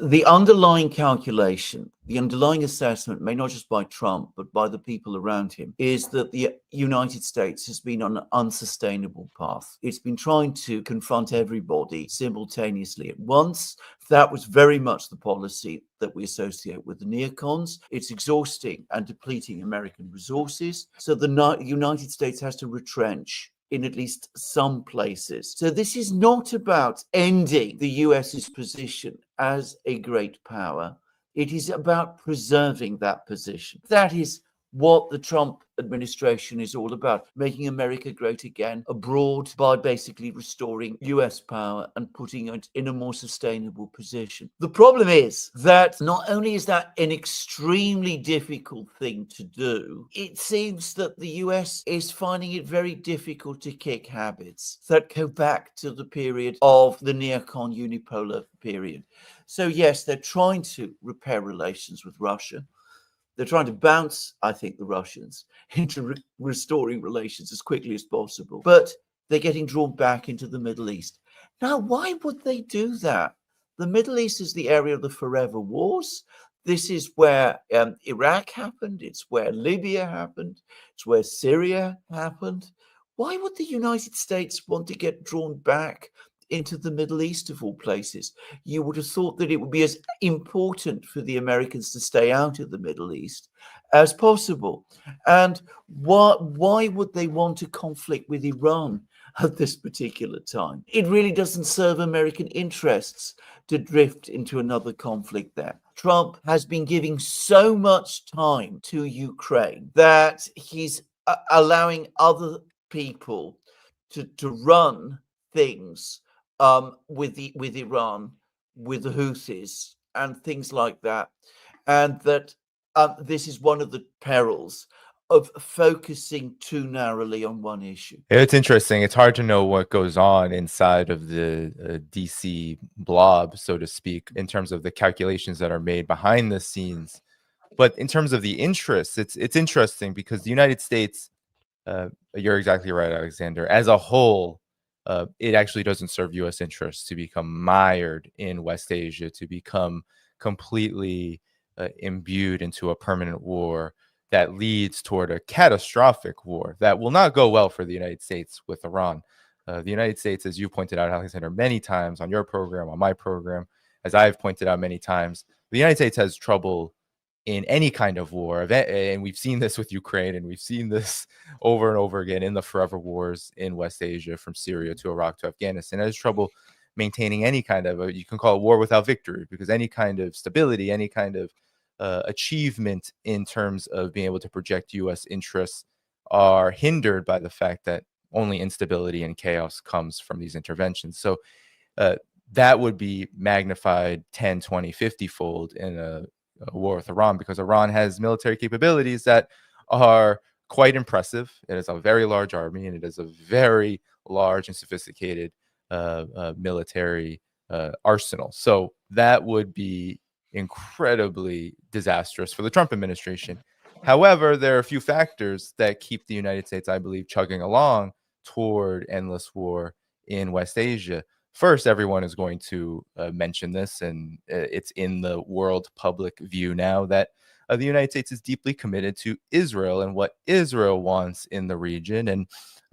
the underlying calculation, the underlying assessment, made not just by Trump, but by the people around him, is that the United States has been on an unsustainable path. It's been trying to confront everybody simultaneously at once. That was very much the policy that we associate with the neocons. It's exhausting and depleting American resources. So the United States has to retrench in at least some places. So this is not about ending the US's position as a great power. It is about preserving that position. That is what the Trump administration is all about, making America great again abroad by basically restoring US power and putting it in a more sustainable position. The problem is that not only is that an extremely difficult thing to do, it seems that the US is finding it very difficult to kick habits that go back to the period of the neocon unipolar period. So yes, they're trying to repair relations with Russia. They're trying to bounce, I think, the Russians into restoring relations as quickly as possible. But they're getting drawn back into the Middle East. Now, why would they do that? The Middle East is the area of the forever wars. This is where Iraq happened. It's where Libya happened. It's where Syria happened. Why would the United States want to get drawn back into the Middle East of all places? You would have thought that it would be as important for the Americans to stay out of the Middle East as possible. And why would they want a conflict with Iran at this particular time? It really doesn't serve American interests to drift into another conflict there. Trump has been giving so much time to Ukraine that he's allowing other people to run things with Iran, with the Houthis and things like that. And that this is one of the perils of focusing too narrowly on one issue. It's interesting. It's hard to know what goes on inside of the DC blob, so to speak, in terms of the calculations that are made behind the scenes. But in terms of the interests, it's interesting because the United States, you're exactly right, Alexander, as a whole, it actually doesn't serve U.S. interests to become mired in West Asia, to become completely imbued into a permanent war that leads toward a catastrophic war that will not go well for the United States with Iran. The United States, as you pointed out, Alexander, many times on your program, on my program, as I've pointed out many times, the United States has trouble in any kind of war, and we've seen this with Ukraine, and we've seen this over and over again in the forever wars in West Asia, from Syria to Iraq to Afghanistan. It has trouble maintaining any kind of you can call it war without victory, because any kind of stability, any kind of achievement in terms of being able to project U.S. interests are hindered by the fact that only instability and chaos comes from these interventions. So that would be magnified 10, 20, 50-fold in a war with Iran, because Iran has military capabilities that are quite impressive. It has a very large army, and it has a very large and sophisticated military arsenal. So that would be incredibly disastrous for the Trump administration. However, there are a few factors that keep the United States, I believe, chugging along toward endless war in West Asia. First, everyone is going to mention this, and it's in the world public view now, that the United States is deeply committed to Israel and what Israel wants in the region. And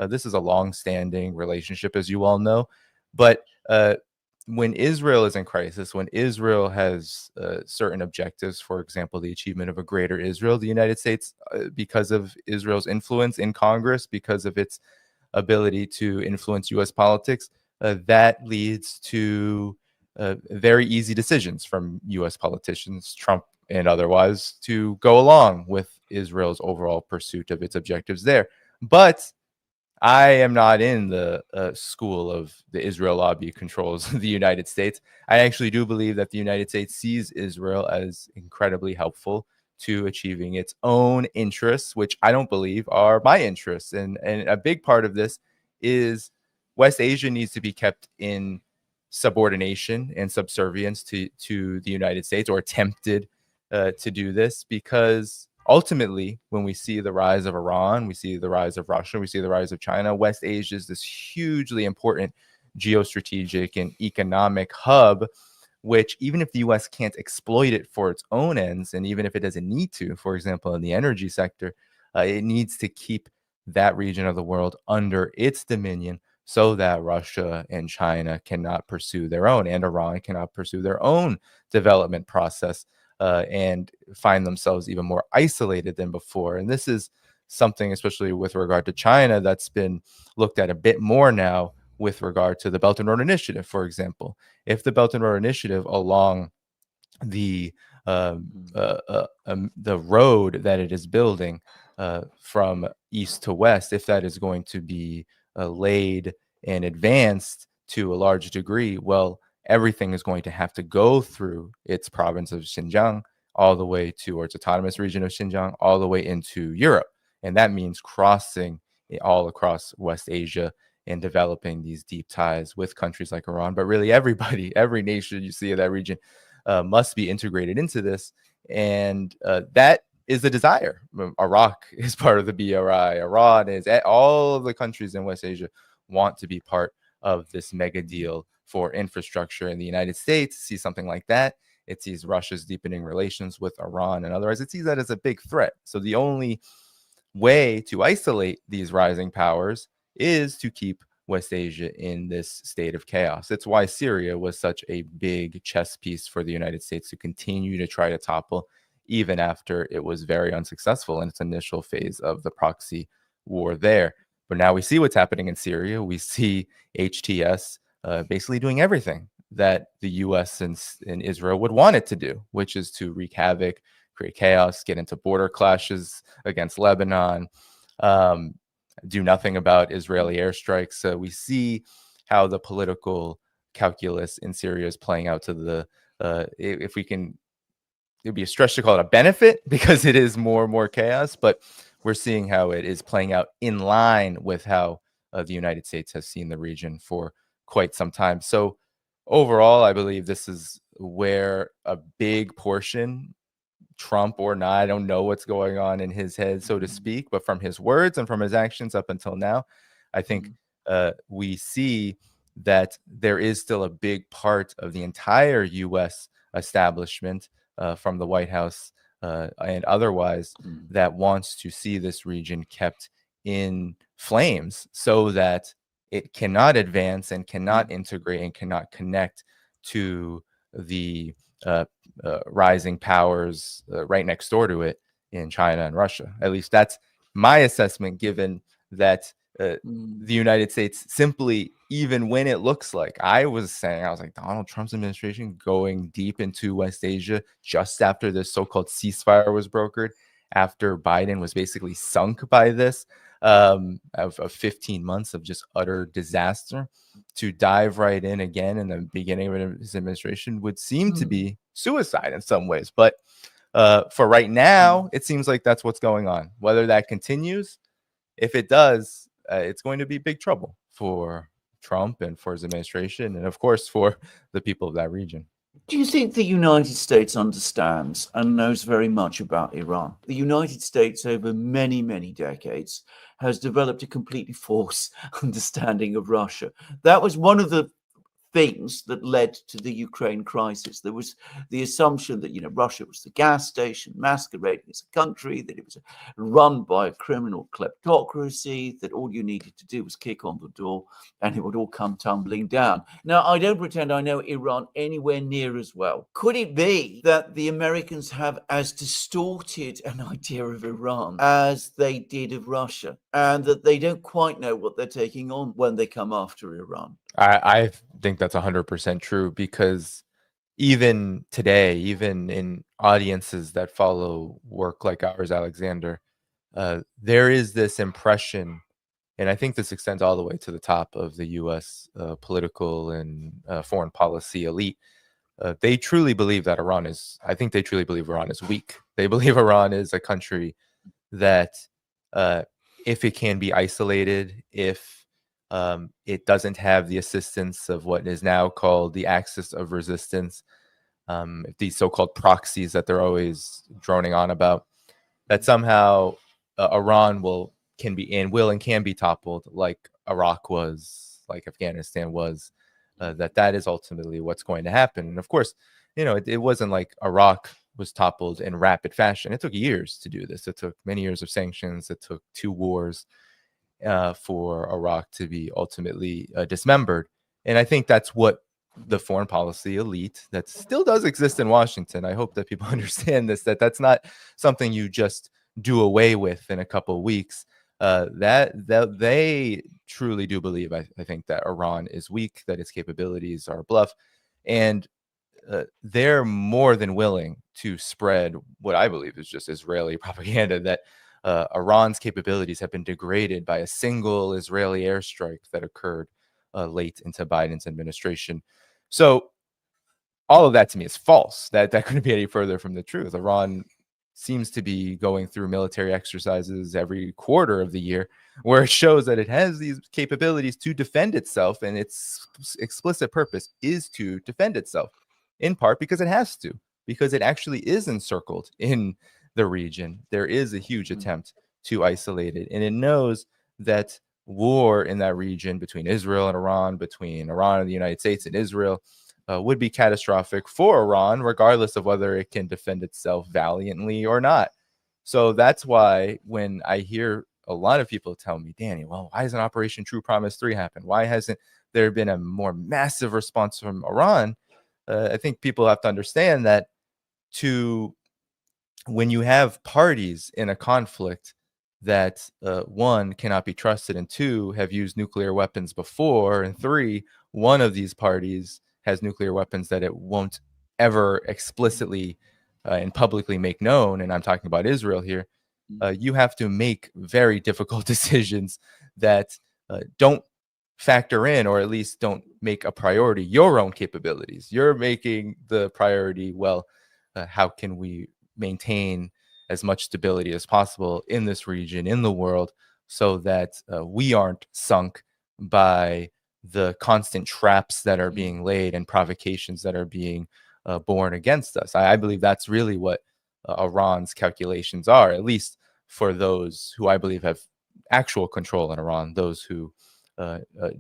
this is a long-standing relationship, as you all know. But when Israel is in crisis, when Israel has certain objectives, for example, the achievement of a greater Israel, the United States, because of Israel's influence in Congress, because of its ability to influence U.S. politics, that leads to very easy decisions from U.S. politicians, Trump and otherwise, to go along with Israel's overall pursuit of its objectives there. But I am not in the school of the Israel lobby controls the United States. I actually do believe that the United States sees Israel as incredibly helpful to achieving its own interests, which I don't believe are my interests. And a big part of this is West Asia needs to be kept in subordination and subservience to the United States, or attempted to do this, because ultimately, when we see the rise of Iran, we see the rise of Russia, we see the rise of China, West Asia is this hugely important geostrategic and economic hub which even if the US can't exploit it for its own ends, and even if it doesn't need to, for example, in the energy sector, it needs to keep that region of the world under its dominion so that Russia and China cannot pursue their own, and Iran cannot pursue their own development process and find themselves even more isolated than before. And this is something, especially with regard to China, that's been looked at a bit more now with regard to the Belt and Road Initiative, for example. If the Belt and Road Initiative along the the road that it is building from east to west, if that is going to be laid and advanced to a large degree, well, everything is going to have to go through its province of Xinjiang all the way to its autonomous region of Xinjiang, all the way into Europe. And that means crossing all across West Asia and developing these deep ties with countries like Iran. But really everybody, every nation you see in that region must be integrated into this. And that is the desire. Iraq is part of the BRI. Iran is, all of the countries in West Asia want to be part of this mega deal for infrastructure. And the United States sees something like that. It sees Russia's deepening relations with Iran, and otherwise it sees that as a big threat. So the only way to isolate these rising powers is to keep West Asia in this state of chaos. It's why Syria was such a big chess piece for the United States to continue to try to topple, even after it was very unsuccessful in its initial phase of the proxy war there. But now we see what's happening in Syria. We see HTS basically doing everything that the US and Israel would want it to do, which is to wreak havoc, create chaos, get into border clashes against Lebanon, do nothing about Israeli airstrikes. So we see how the political calculus in Syria is playing out to the, if we can, it'd be a stretch to call it a benefit because it is more and more chaos, but we're seeing how it is playing out in line with how the United States has seen the region for quite some time. So overall, I believe this is where a big portion, Trump or not, I don't know what's going on in his head, so to speak, but from his words and from his actions up until now, I think we see that there is still a big part of the entire U.S. establishment from the White House and otherwise that wants to see this region kept in flames so that it cannot advance and cannot integrate and cannot connect to the rising powers right next door to it in China and Russia. At least that's my assessment, given that the United States simply, even when it looks like, I was like, Donald Trump's administration going deep into West Asia just after this so-called ceasefire was brokered, after Biden was basically sunk by this of 15 months of just utter disaster, to dive right in again in the beginning of his administration would seem to be suicide in some ways. But for right now, it seems like that's what's going on. Whether that continues, if it does, it's going to be big trouble for Trump and for his administration, and of course for the people of that region. Do you think the United States understands and knows very much about Iran? The United States, over many, many decades, has developed a completely false understanding of Russia. That was one of the things that led to the Ukraine crisis. There was the assumption that, Russia was the gas station masquerading as a country, that it was run by a criminal kleptocracy, that all you needed to do was kick on the door and it would all come tumbling down. Now, I don't pretend I know Iran anywhere near as well. Could it be that the Americans have as distorted an idea of Iran as they did of Russia, and that they don't quite know what they're taking on when they come after Iran? I think that's 100% true, because even today, even in audiences that follow work like ours, Alexander, there is this impression, and I think this extends all the way to the top of the U.S. Political and foreign policy elite. They truly believe that I think they truly believe Iran is weak. They believe Iran is a country that if it can be isolated, if it doesn't have the assistance of what is now called the axis of resistance, these so-called proxies that they're always droning on about, that somehow Iran will and can be toppled, like Iraq was, like Afghanistan was, that is ultimately what's going to happen. And of course, it wasn't like Iraq was toppled in rapid fashion. It took years to do this. It took many years of sanctions. It took 2 wars for Iraq to be ultimately dismembered. And I think that's what the foreign policy elite that still does exist in Washington. I hope that people understand this, that's not something you just do away with in a couple of weeks. That they truly do believe, I think, that Iran is weak, that its capabilities are a bluff, and they're more than willing to spread what I believe is just Israeli propaganda that Iran's capabilities have been degraded by a single Israeli airstrike that occurred late into Biden's administration. So all of that to me is false. That couldn't be any further from the truth. Iran seems to be going through military exercises every quarter of the year where it shows that it has these capabilities to defend itself, and its explicit purpose is to defend itself, in part because it has to, because it actually is encircled in the region. There is a huge attempt to isolate it, and it knows that war in that region between Israel and Iran, between Iran and the United States and Israel, would be catastrophic for Iran, regardless of whether it can defend itself valiantly or not. So that's why when I hear a lot of people tell me, Danny, well, why hasn't Operation True Promise 3 happened? Why hasn't there been a more massive response from Iran? I think people have to understand that when you have parties in a conflict that one, cannot be trusted, and two, have used nuclear weapons before, and three, one of these parties has nuclear weapons that it won't ever explicitly and publicly make known, and I'm talking about Israel here, you have to make very difficult decisions that don't factor in, or at least don't make a priority, your own capabilities. You're making the priority, well, how can we maintain as much stability as possible in this region, in the world, so that we aren't sunk by the constant traps that are being laid and provocations that are being born against us. I believe that's really what Iran's calculations are, at least for those who I believe have actual control in Iran, those who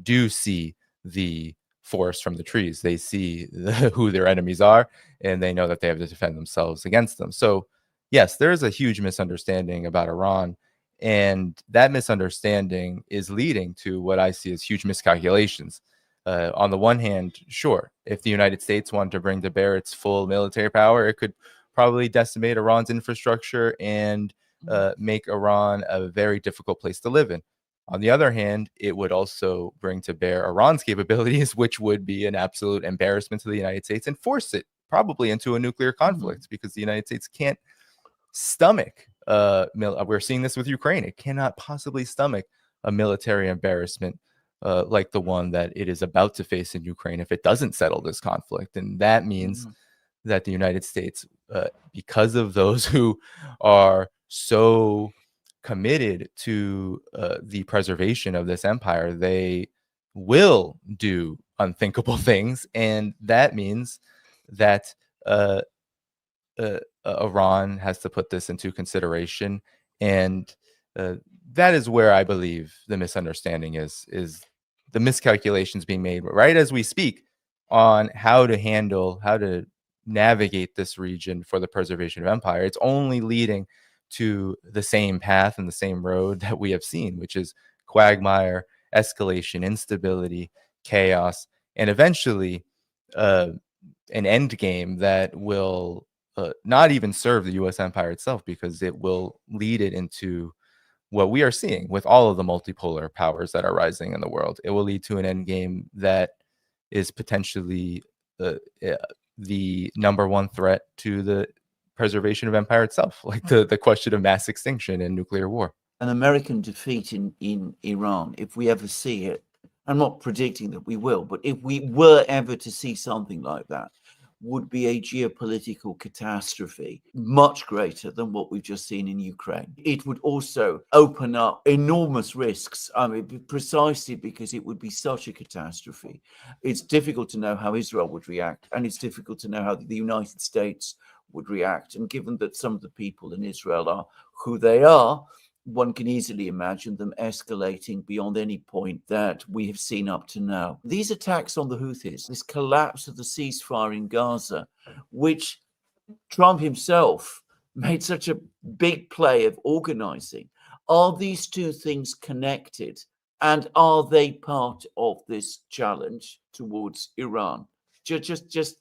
do see the forest from the trees. They see who their enemies are, and they know that they have to defend themselves against them. So yes, there is a huge misunderstanding about Iran, and that misunderstanding is leading to what I see as huge miscalculations. On the one hand, sure, if the United States wanted to bring to bear its full military power, it could probably decimate Iran's infrastructure and make Iran a very difficult place to live in. On the other hand, it would also bring to bear Iran's capabilities, which would be an absolute embarrassment to the United States and force it probably into a nuclear conflict, because the United States can't stomach we're seeing this with Ukraine. It cannot possibly stomach a military embarrassment like the one that it is about to face in Ukraine if it doesn't settle this conflict. And that means that the United States, because of those who are so committed to the preservation of this empire, they will do unthinkable things. And that means that Iran has to put this into consideration, and that is where I believe the misunderstanding is the miscalculations being made right as we speak on how to navigate this region for the preservation of empire. It's only leading to the same path and the same road that we have seen, which is quagmire, escalation, instability, chaos, and eventually an end game that will not even serve the U.S. empire itself, because it will lead it into what we are seeing with all of the multipolar powers that are rising in the world. It will lead to an end game that is potentially the number one threat to the preservation of empire itself, like the question of mass extinction and nuclear war. An American defeat in Iran, if we ever see it, I'm not predicting that we will, but if we were ever to see something like that, would be a geopolitical catastrophe much greater than what we've just seen in Ukraine. It would also open up enormous risks, precisely because it would be such a catastrophe. It's difficult to know how Israel would react, and it's difficult to know how the United States would react. And given that some of the people in Israel are who they are, one can easily imagine them escalating beyond any point that we have seen up to now. These attacks on the Houthis, this collapse of the ceasefire in Gaza, which Trump himself made such a big play of organizing, are these two things connected? And are they part of this challenge towards Iran? Just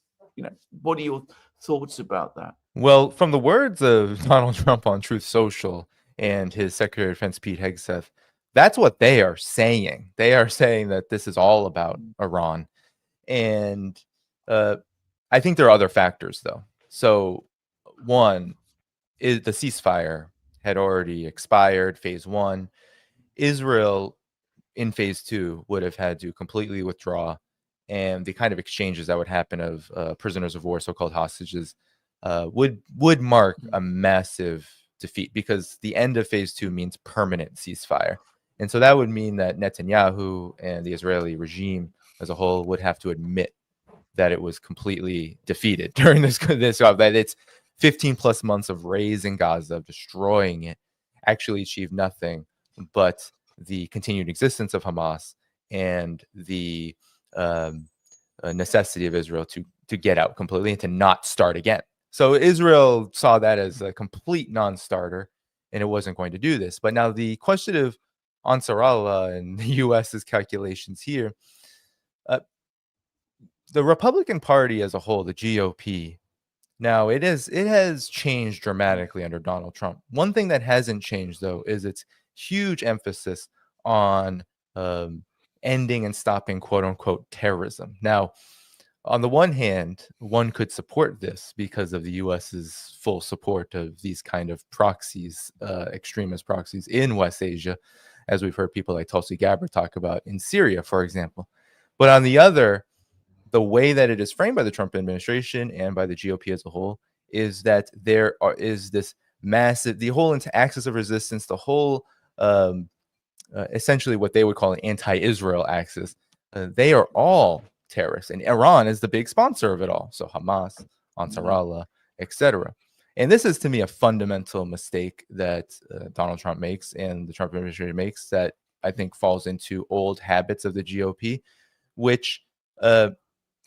what are your thoughts about that? Well, from the words of Donald Trump on Truth Social and his Secretary of Defense, Pete Hegseth, that's what they are saying. They are saying that this is all about Iran. And I think there are other factors, though. So, one is the ceasefire had already expired, phase one. Israel in phase two would have had to completely withdraw, and the kind of exchanges that would happen of prisoners of war, so-called hostages, would mark a massive defeat, because the end of phase two means permanent ceasefire. And so that would mean that Netanyahu and the Israeli regime as a whole would have to admit that it was completely defeated during that it's 15 plus months of raising Gaza, of destroying it, actually achieved nothing but the continued existence of Hamas and the necessity of Israel to get out completely and to not start again. So Israel saw that as a complete non-starter, and it wasn't going to do this. But now the question of Ansar Allah and the U.S.'s calculations here, the Republican Party as a whole, the GOP, now it has changed dramatically under Donald Trump. One thing that hasn't changed, though, is its huge emphasis on ending and stopping quote unquote terrorism. Now, on the one hand, one could support this because of the US's full support of these kind of proxies, extremist proxies in West Asia, as we've heard people like Tulsi Gabbard talk about in Syria, for example. But on the other, the way that it is framed by the Trump administration and by the GOP as a whole is that is this massive, the whole axis of resistance, the whole essentially what they would call an anti-Israel axis. They are all terrorists, and Iran is the big sponsor of it all. So Hamas, Ansar Allah, etc. And this is, to me, a fundamental mistake that Donald Trump makes and the Trump administration makes, that I think falls into old habits of the GOP, which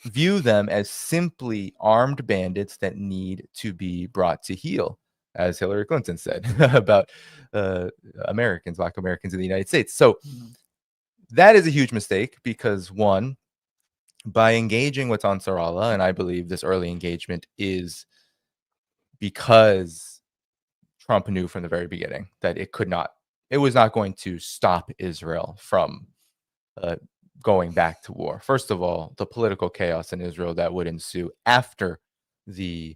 view them as simply armed bandits that need to be brought to heel, as Hillary Clinton said about Americans, Black Americans in the United States. So that is a huge mistake, because one, by engaging with Ansar Allah, and I believe this early engagement is because Trump knew from the very beginning that it was not going to stop Israel from going back to war. First of all, the political chaos in Israel that would ensue after the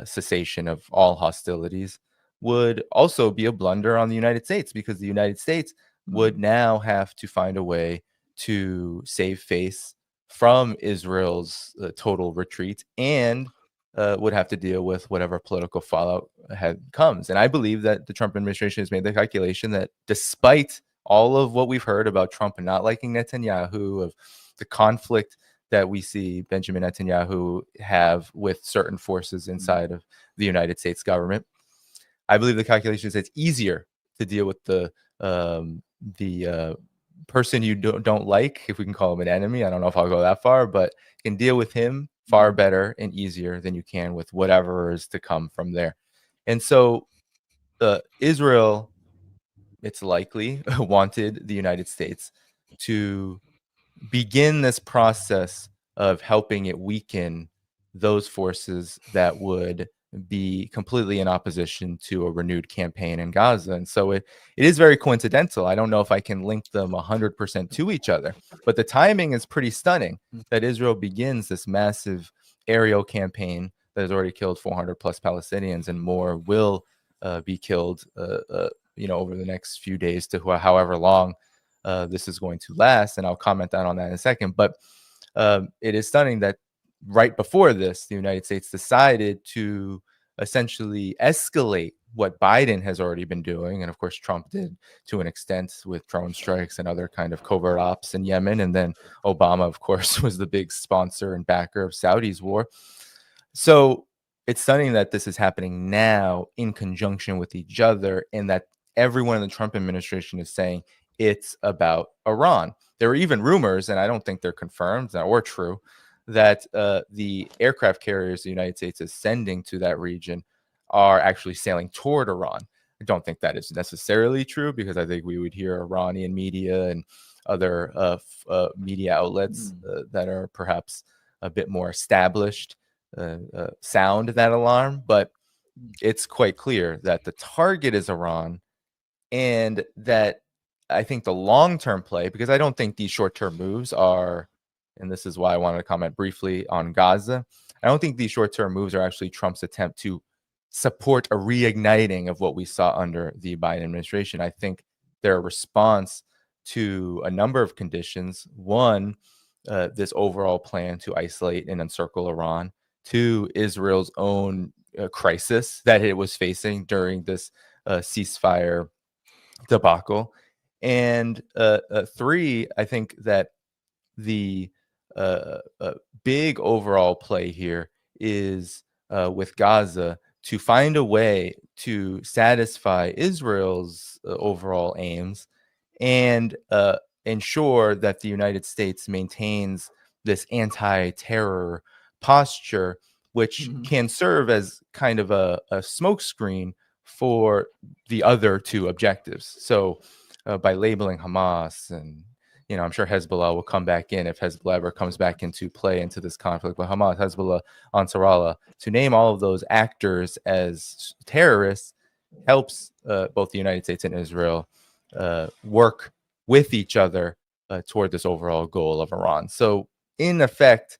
cessation of all hostilities would also be a blunder on the United States, because the United States would now have to find a way to save face from Israel's total retreat, and would have to deal with whatever political fallout comes. And I believe that the Trump administration has made the calculation that despite all of what we've heard about Trump not liking Netanyahu, of the conflict that we see Benjamin Netanyahu have with certain forces inside of the United States government, I believe the calculation is it's easier to deal with the person you don't like, if we can call him an enemy. I don't know if I'll go that far, but you can deal with him far better and easier than you can with whatever is to come from there. And so Israel, it's likely, wanted the United States to begin this process of helping it weaken those forces that would be completely in opposition to a renewed campaign in Gaza. And so it is very coincidental. I don't know if I can link them 100% to each other, but the timing is pretty stunning that Israel begins this massive aerial campaign that has already killed 400 plus Palestinians, and more will be killed over the next few days to however long this is going to last. And I'll comment on that in a second. But it is stunning that right before this, the United States decided to essentially escalate what Biden has already been doing. And of course, Trump did to an extent with drone strikes and other kind of covert ops in Yemen. And then Obama, of course, was the big sponsor and backer of Saudi's war. So it's stunning that this is happening now in conjunction with each other, and that everyone in the Trump administration is saying it's about Iran. There are even rumors, and I don't think they're confirmed or true, that the aircraft carriers the United States is sending to that region are actually sailing toward Iran. I don't think that is necessarily true, because I think we would hear Iranian media and other media outlets that are perhaps a bit more established sound that alarm. But it's quite clear that the target is Iran, and that I think the long-term play, because I don't think these short-term moves are, and this is why I wanted to comment briefly on Gaza, I don't think these short-term moves are actually Trump's attempt to support a reigniting of what we saw under the Biden administration. I think they're a response to a number of conditions. One, this overall plan to isolate and encircle Iran. Two, Israel's own crisis that it was facing during this ceasefire debacle. And three, I think that the big overall play here is with Gaza to find a way to satisfy Israel's overall aims and ensure that the United States maintains this anti-terror posture, which can serve as kind of a smokescreen for the other two objectives. So by labeling Hamas, and I'm sure Hezbollah will come back in if Hezbollah ever comes back into play into this conflict, but Hamas, Hezbollah, Ansarallah, to name all of those actors as terrorists helps both the United States and Israel work with each other toward this overall goal of Iran. So in effect,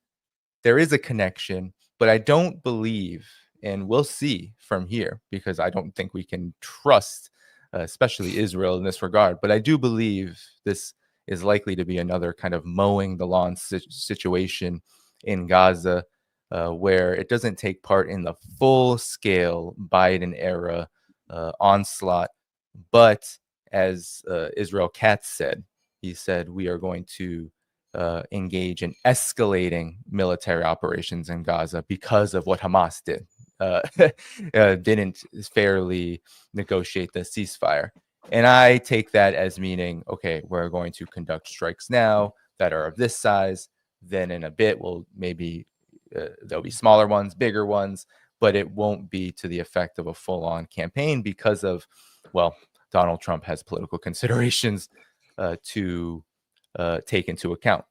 there is a connection, but I don't believe, and we'll see from here, because I don't think we can trust, especially Israel in this regard, but I do believe this is likely to be another kind of mowing the lawn situation in Gaza, where it doesn't take part in the full-scale Biden era onslaught, but as Israel Katz said, he said, we are going to engage in escalating military operations in Gaza because of what Hamas did. Didn't fairly negotiate the ceasefire. And I take that as meaning, okay, we're going to conduct strikes now that are of this size. Then in a bit, we'll maybe there'll be smaller ones, bigger ones, but it won't be to the effect of a full-on campaign because of, well, Donald Trump has political considerations to take into account.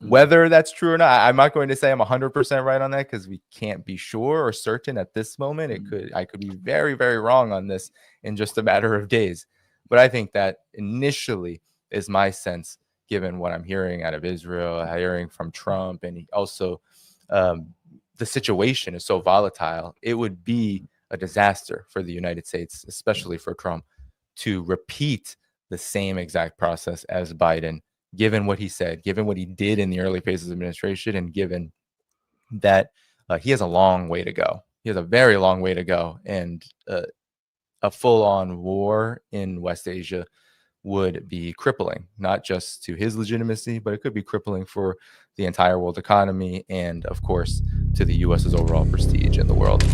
Whether that's true or not, I'm not going to say I'm 100% right on that, because we can't be sure or certain at this moment. I could be very, very wrong on this in just a matter of days. But I think that initially is my sense, given what I'm hearing out of Israel, hearing from Trump, and also the situation is so volatile, it would be a disaster for the United States, especially for Trump, to repeat the same exact process as Biden, given what he said, given what he did in the early phases of administration, and given that he has a long way to go. He has a very long way to go. And a full-on war in West Asia would be crippling, not just to his legitimacy, but it could be crippling for the entire world economy and, of course, to the U.S.'s overall prestige in the world.